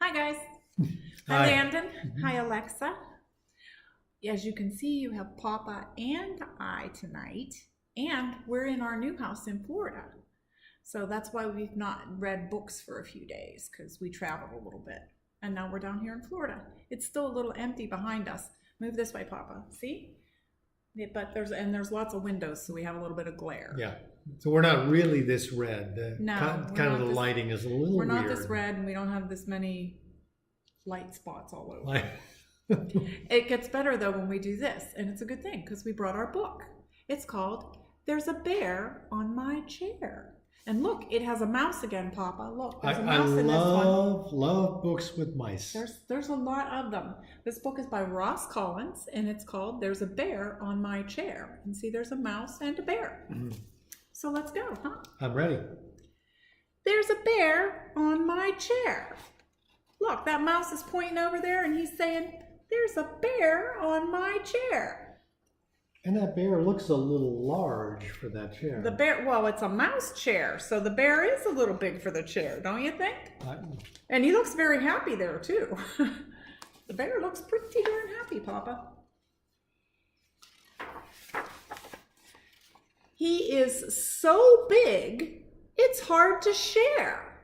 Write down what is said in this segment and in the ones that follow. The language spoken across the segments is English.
Hi, guys. Hi, Hi. Landon. Hi, Alexa. As you can see, you have Papa and I tonight, and we're in our new house in Florida. So that's why we've not read books for a few days, because we traveled a little bit. And now we're down here in Florida. It's still a little empty behind us. Move this way, Papa. See? Yeah, but there's lots of windows, so we have a little bit of glare. Yeah. So we're not really this red. No, kind of the lighting is a little weird. We're not this red, and we don't have this many light spots all over. It gets better though when we do this, and it's a good thing because we brought our book. It's called "There's a Bear on My Chair," and look, it has a mouse again, Papa. Look, there's a mouse in this one. I love books with mice. There's a lot of them. This book is by Ross Collins, and it's called "There's a Bear on My Chair." And see, there's a mouse and a bear. Mm-hmm. So let's go, huh? I'm ready. There's a bear on my chair. Look, that mouse is pointing over there, and he's saying, "There's a bear on my chair." And that bear looks a little large for that chair. The bear, well, it's a mouse chair, so the bear is a little big for the chair, don't you think? And he looks very happy there, too. The bear looks pretty darn happy, Papa. He is so big, it's hard to share.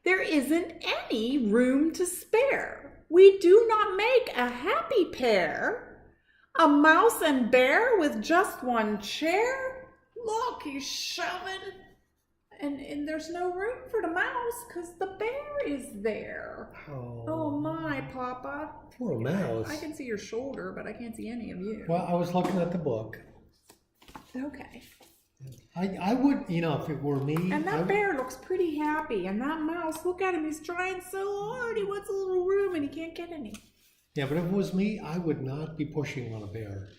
There isn't any room to spare. We do not make a happy pair. A mouse and bear with just one chair? Look, he's shoving. And there's no room for the mouse because the bear is there. Oh my, Papa. Poor mouse. I can see your shoulder, but I can't see any of you. Well, I was looking at the book. Okay. I would, if it were me. And that bear looks pretty happy. And that mouse, look at him. He's trying so hard. He wants a little room and he can't get any. Yeah, but if it was me, I would not be pushing on a bear.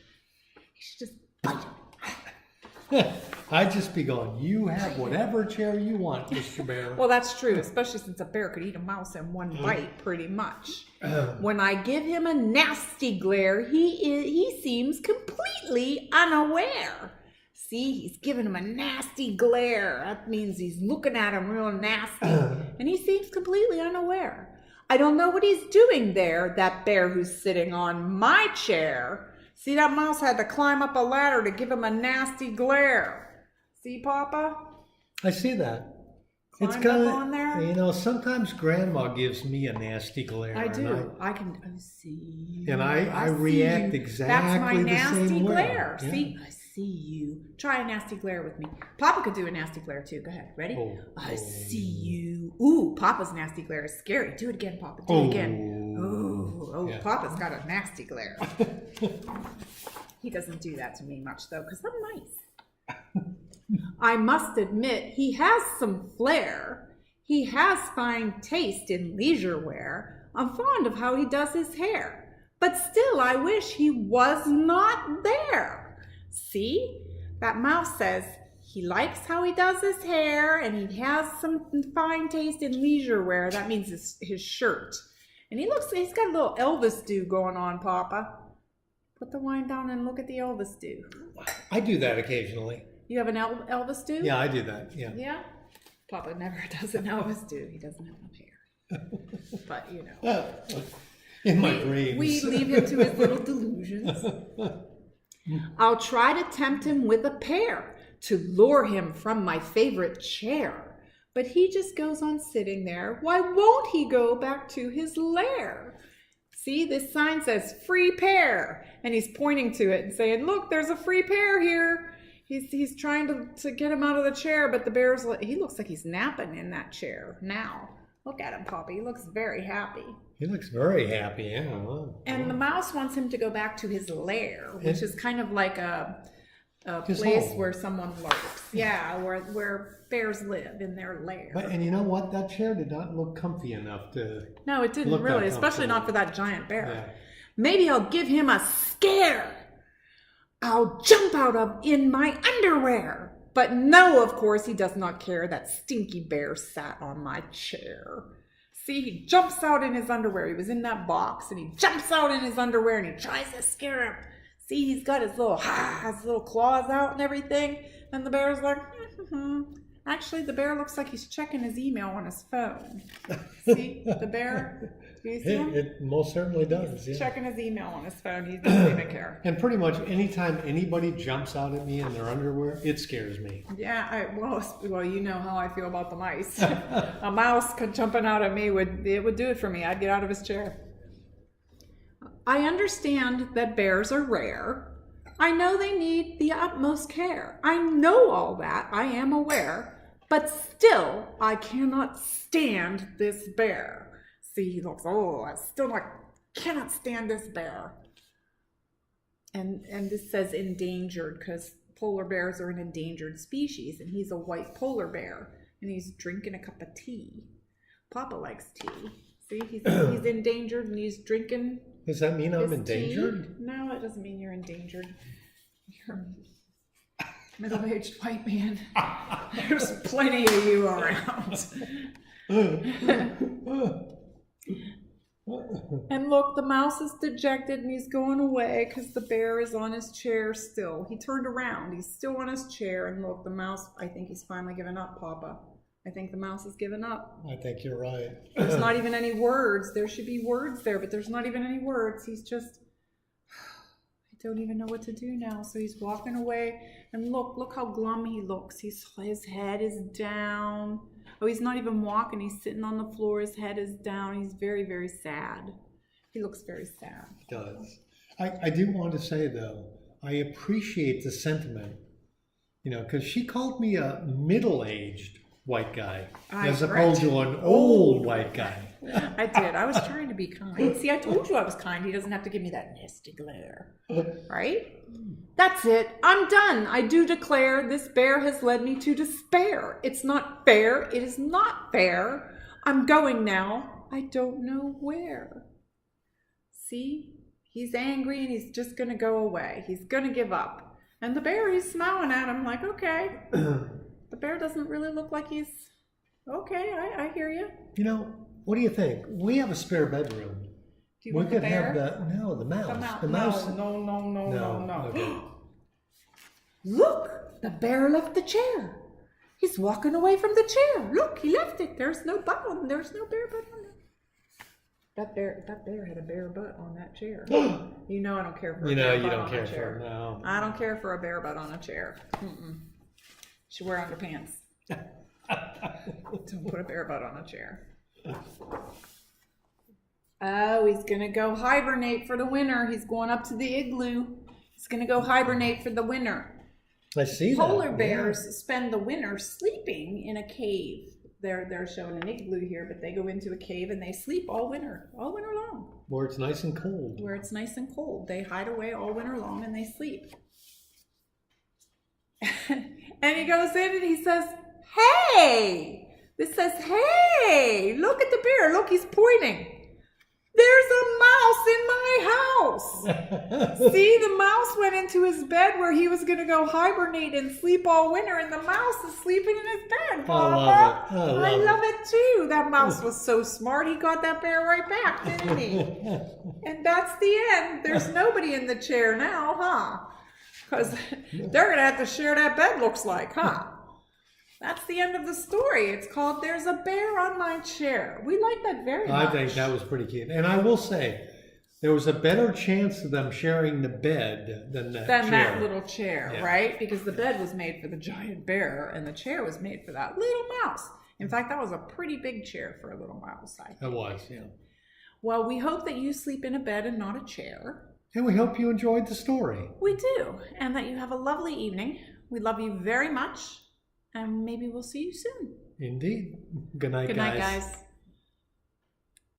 You should just bite. I'd just be going, you have whatever chair you want, Mr. Bear. Well, that's true, especially since a bear could eat a mouse in one bite, pretty much. When I give him a nasty glare, he seems completely unaware. See, he's giving him a nasty glare. That means he's looking at him real nasty. And he seems completely unaware. I don't know what he's doing there, that bear who's sitting on my chair. See, that mouse had to climb up a ladder to give him a nasty glare. See, Papa? I see that. Climb it's kind of on there. Sometimes Grandma gives me a nasty glare. I do. I can see you. And I react exactly the same way. That's my nasty glare. Yeah. See, I see you. Try a nasty glare with me. Papa could do a nasty glare too. Go ahead. Ready? I see you. Ooh, Papa's nasty glare is scary. Do it again, Papa. Do it again. Yeah. Papa's got a nasty glare. He doesn't do that to me much though, because I'm nice. I must admit, he has some flair. He has fine taste in leisure wear. I'm fond of how he does his hair. But still, I wish he was not there. See? That mouse says he likes how he does his hair and he has some fine taste in leisure wear. That means his shirt. And he's got a little Elvis do going on, Papa. Put the wine down and look at the Elvis do. I do that occasionally. You have an Elvis do? Yeah, I do that. Yeah. Yeah? Papa never does an Elvis do. He doesn't have enough hair. But, in my dreams. We leave him to his little delusions. I'll try to tempt him with a pear to lure him from my favorite chair. But he just goes on sitting there. Why won't he go back to his lair? See, this sign says free pear. And he's pointing to it and saying, look, there's a free pear here. He's trying to get him out of the chair, but the bear's, he looks like he's napping in that chair now. Look at him, Papa. He looks very happy. He looks very happy, yeah. And the mouse wants him to go back to his lair, which is kind of like a place where someone lurks. Yeah, where bears live in their lair. And you know what? That chair did not look comfy enough to. No, it didn't really, especially not for that giant bear. Yeah. Maybe I'll give him a scare. I'll jump out in my underwear. But no, of course, he does not care. That stinky bear sat on my chair. See, he jumps out in his underwear. He was in that box, and he jumps out in his underwear, and he tries to scare him. See, he's got his little claws out and everything. And the bear's like, Actually, the bear looks like he's checking his email on his phone. See the bear? Do you see him? It most certainly does. He's checking his email on his phone. He doesn't even care. And pretty much anytime anybody jumps out at me in their underwear, it scares me. Yeah, well, you know how I feel about the mice. A mouse jumping out at me would do it for me. I'd get out of his chair. I understand that bears are rare. I know they need the utmost care. I know all that. I am aware. But still, I cannot stand this bear. See, he looks, I still cannot stand this bear. And this says endangered because polar bears are an endangered species, and he's a white polar bear, and he's drinking a cup of tea. Papa likes tea. See, he's endangered, and he's drinking. Does that mean I'm endangered? Tea. No, it doesn't mean you're endangered. You're a middle-aged white man. There's plenty of you around. And look, the mouse is dejected and he's going away because the bear is on his chair still. He turned around. He's still on his chair. And look, the mouse, I think he's finally given up, Papa. I think the mouse has given up. I think you're right. There's not even any words. There should be words there, but there's not even any words. He's just, I don't even know what to do now. So he's walking away. And look how glum he looks. His head is down. Oh, he's not even walking. He's sitting on the floor. His head is down. He's very, very sad. He looks very sad. He does. I do want to say, though, I appreciate the sentiment, because she called me a middle-aged white guy as opposed to an old white guy. I did. I was trying to be kind. See, I told you I was kind. He doesn't have to give me that nasty glare. Right? That's it. I'm done. I do declare this bear has led me to despair. It's not fair. It is not fair. I'm going now. I don't know where. See? He's angry and he's just going to go away. He's going to give up. And the bear, he's smiling at him like, okay. The bear doesn't really look like he's okay. I hear you. What do you think? We have a spare bedroom. Do you want the bear? The mouse. The mouse. No. Okay. Look, the bear left the chair. He's walking away from the chair. Look, he left it. There's no butt on. There's no bear butt on it. That bear had a bear butt on that chair. I don't care for a bear butt on a chair. No. I don't care for a bear butt on a chair. Should wear underpants. Don't put a bear butt on a chair. Oh, he's going to go hibernate for the winter. He's going up to the igloo. He's going to go hibernate for the winter. I see that. Polar bears spend the winter sleeping in a cave. They're showing an igloo here, but they go into a cave and they sleep all winter long. Where it's nice and cold. They hide away all winter long and they sleep. And he goes in and he says, hey! This says, hey! Look at the bear. Look, he's pointing. There's a mouse in my house. See, the mouse went into his bed where he was going to go hibernate and sleep all winter, and the mouse is sleeping in his bed. Papa. I love it too. That mouse was so smart. He got that bear right back, didn't he? And that's the end. There's nobody in the chair now, huh? Because they're going to have to share that bed, looks like, huh? That's the end of the story. It's called There's a Bear on My Chair. We like that very much. I think that was pretty cute. And I will say, there was a better chance of them sharing the bed than that little chair, right? Because the bed was made for the giant bear and the chair was made for that little mouse. In fact, that was a pretty big chair for a little mouse, I think. It was, yeah. Well, we hope that you sleep in a bed and not a chair. And we hope you enjoyed the story. We do. And that you have a lovely evening. We love you very much. And maybe we'll see you soon. Indeed. Good night, guys. Good night, guys.